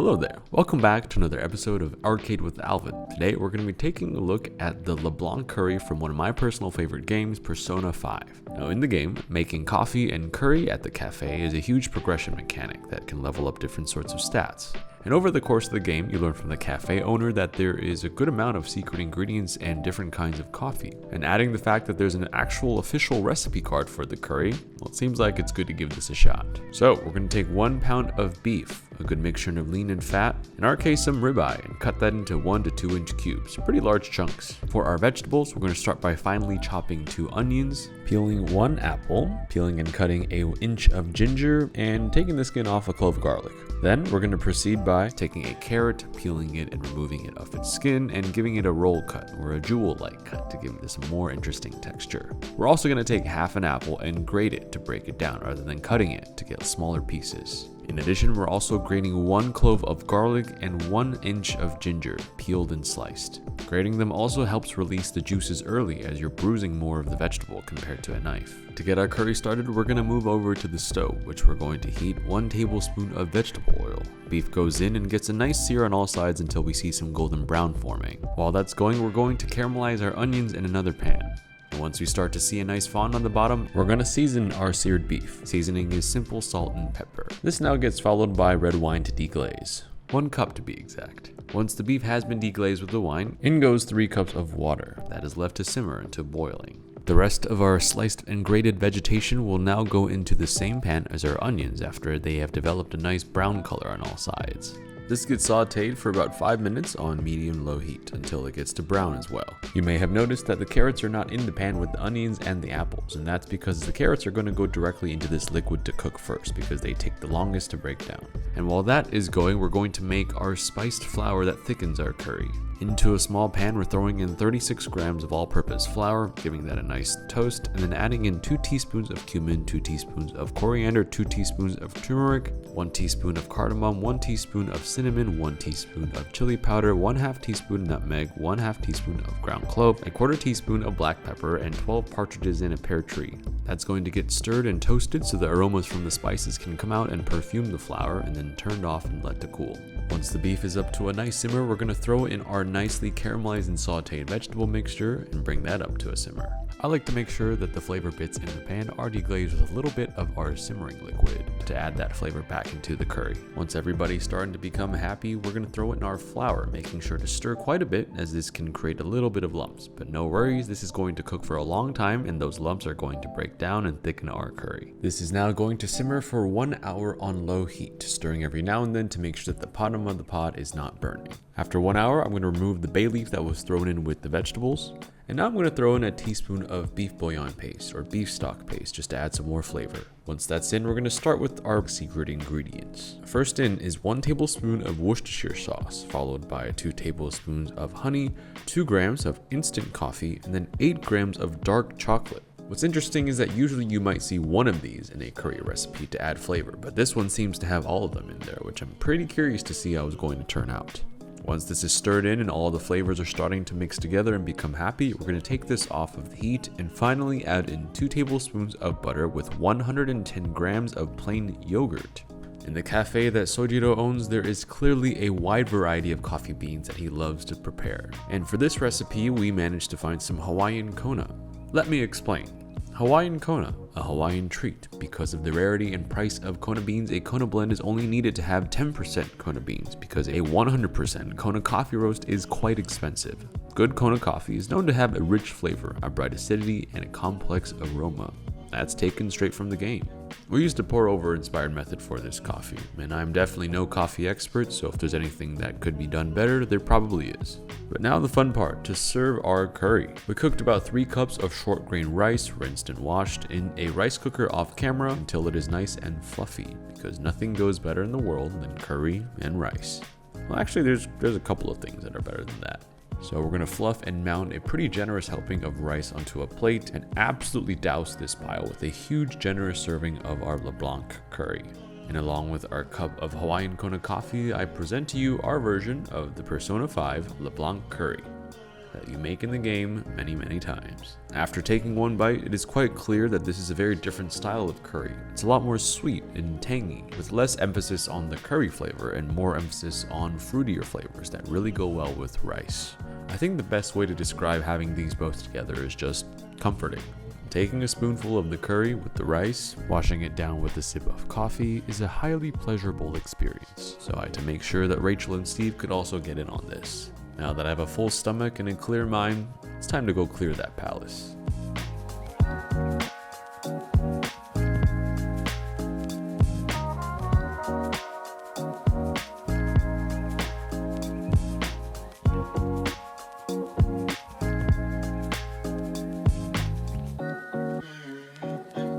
Hello there, welcome back to another episode of Arcade with Alvin. Today we're going to be taking a look at the Leblanc curry from one of my personal favorite games, Persona 5. Now in the game, making coffee and curry at the cafe is a huge progression mechanic that can level up different sorts of stats. And over the course of the game, you learn from the cafe owner that there is a good amount of secret ingredients and different kinds of coffee. And adding the fact that there's an actual official recipe card for the curry, well, it seems like it's good to give this a shot. So we're going to take 1 pound of beef, a good mixture of lean and fat, in our case some ribeye, and cut that into 1 to 2 inch cubes, pretty large chunks. For our vegetables, we're going to start by finely chopping 2 onions, peeling 1 apple, peeling and cutting an inch of ginger, and taking the skin off a clove of garlic. Then we're going to proceed by taking a carrot, peeling it and removing it off its skin, and giving it a roll cut or a jewel-like cut to give this a more interesting texture. We're also going to take half an apple and grate it to break it down rather than cutting it to get smaller pieces. In addition, we're also grating 1 clove of garlic and 1 inch of ginger, peeled and sliced. Grating them also helps release the juices early as you're bruising more of the vegetable compared to a knife. To get our curry started, we're going to move over to the stove, which we're going to heat 1 tablespoon of vegetable oil. Beef goes in and gets a nice sear on all sides until we see some golden brown forming. While that's going, we're going to caramelize our onions in another pan. Once we start to see a nice fond on the bottom, we're going to season our seared beef. Seasoning is simple salt and pepper. This now gets followed by red wine to deglaze. 1 cup to be exact. Once the beef has been deglazed with the wine, in goes 3 cups of water. That is left to simmer until boiling. The rest of our sliced and grated vegetation will now go into the same pan as our onions after they have developed a nice brown color on all sides. This gets sauteed for about 5 minutes on medium-low heat until it gets to brown as well. You may have noticed that the carrots are not in the pan with the onions and the apples, and that's because the carrots are going to go directly into this liquid to cook first because they take the longest to break down. And while that is going, we're going to make our spiced flour that thickens our curry. Into a small pan, we're throwing in 36 grams of all-purpose flour, giving that a nice toast, and then adding in 2 teaspoons of cumin, 2 teaspoons of coriander, 2 teaspoons of turmeric, 1 teaspoon of cardamom, 1 teaspoon of cinnamon, 1 teaspoon of chili powder, 1/2 teaspoon nutmeg, 1/2 teaspoon of ground clove, a 1/4 teaspoon of black pepper, and 12 partridges in a pear tree. That's going to get stirred and toasted so the aromas from the spices can come out and perfume the flour, and then turned off and let to cool. Once the beef is up to a nice simmer, we're going to throw in our nicely caramelized and sauteed vegetable mixture and bring that up to a simmer. I like to make sure that the flavor bits in the pan are deglazed with a little bit of our simmering liquid to add that flavor back into the curry. Once everybody's starting to become happy, we're going to throw it in our flour, making sure to stir quite a bit as this can create a little bit of lumps. But no worries, this is going to cook for a long time and those lumps are going to break down and thicken our curry. This is now going to simmer for 1 hour on low heat, stirring every now and then to make sure that the bottom of the pot is not burning. After 1 hour, I'm going to remove the bay leaf that was thrown in with the vegetables. And now I'm going to throw in a teaspoon of beef bouillon paste or beef stock paste just to add some more flavor. Once that's in, we're going to start with our secret ingredients. First in is 1 tablespoon of Worcestershire sauce, followed by 2 tablespoons of honey, 2 grams of instant coffee, and then 8 grams of dark chocolate. What's interesting is that usually you might see 1 of these in a curry recipe to add flavor, but this one seems to have all of them in there, which I'm pretty curious to see how it's going to turn out. Once this is stirred in and all the flavors are starting to mix together and become happy, we're going to take this off of the heat and finally add in 2 tablespoons of butter with 110 grams of plain yogurt. In the cafe that Sojiro owns, there is clearly a wide variety of coffee beans that he loves to prepare. And for this recipe, we managed to find some Hawaiian Kona. Let me explain. Hawaiian Kona, a Hawaiian treat. Because of the rarity and price of Kona beans, a Kona blend is only needed to have 10% Kona beans because a 100% Kona coffee roast is quite expensive. Good Kona coffee is known to have a rich flavor, a bright acidity, and a complex aroma. That's taken straight from the game. We used a pour-over inspired method for this coffee, and I'm definitely no coffee expert, so if there's anything that could be done better, there probably is. But now the fun part, to serve our curry. We cooked about 3 cups of short grain rice, rinsed and washed, in a rice cooker off camera until it is nice and fluffy, because nothing goes better in the world than curry and rice. Well, actually, there's a couple of things that are better than that. So we're going to fluff and mound a pretty generous helping of rice onto a plate and absolutely douse this pile with a huge generous serving of our Leblanc curry. And along with our cup of Hawaiian Kona coffee, I present to you our version of the Persona 5 Leblanc curry. that you make in the game many times. After taking one bite, it is quite clear that this is a very different style of curry. It's a lot more sweet and tangy, with less emphasis on the curry flavor and more emphasis on fruitier flavors that really go well with rice. I think the best way to describe having these both together is just comforting. Taking a spoonful of the curry with the rice, washing it down with a sip of coffee is a highly pleasurable experience. So I had to make sure that Rachel and Steve could also get in on this. Now that I have a full stomach and a clear mind, it's time to go clear that palace.